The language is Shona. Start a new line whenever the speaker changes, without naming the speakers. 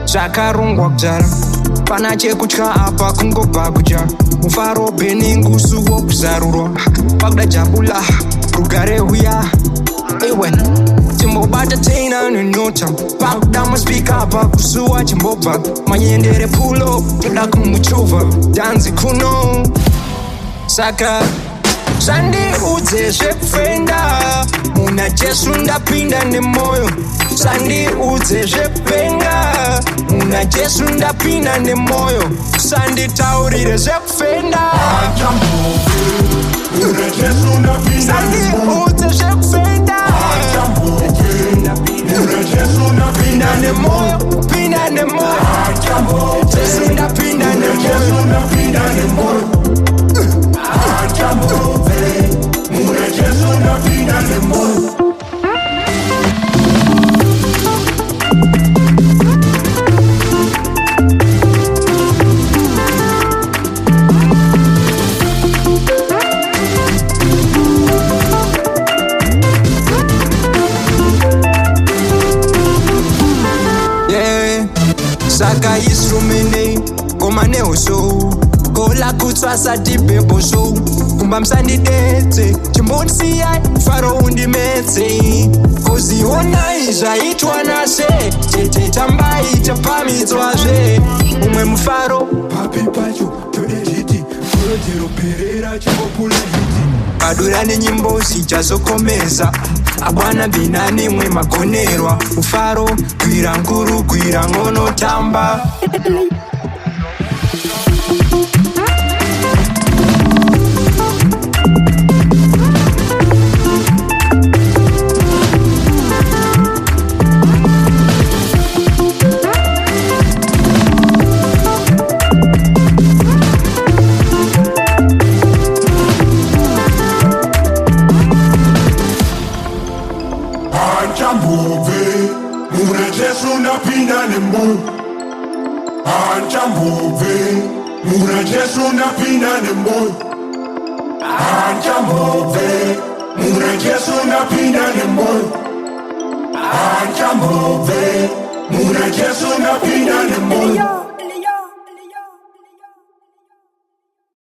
Zvakarongwa kudhara pana chekutya apa kungobva kudya mufaro beningusu wokuzarurwa pakuda jabula rugare huya ewe timbobata teina nenota pakuda maspika apa kusuwa chimbobva manyendere pulo toda kumuchovha dhanzi kuno saka sandiudze zvekufenda muna Jesu ndapinda nemoyo sandiudze zvekupenga muna Jesu ndapinda nemoyo sanditaurire zvekufenda sandiudze zvekufenda pinda nemoyo pinda nemoyo Jesu ndapinda nemoyo saka instrumene komaneoso kola kutswasa dibheboso kumba musandidetse chimbondisiyai faro undimetse kozionai zvaitwa nase chete tambaita pamidzwazve umwe mufaro papi pacho todezviti kurodzeroperera chingopula hiti padura nenyimbo sichazokomeza abwana binani mwe magonerwa mufaro gwira nguru gwira ngono tamba
Muna Jesu napinda nemoyo Anchamove Muna Jesu napinda nemoyo Anchamove Muna Jesu napinda nemoyo Anchamove Muna Jesu napinda nemoyo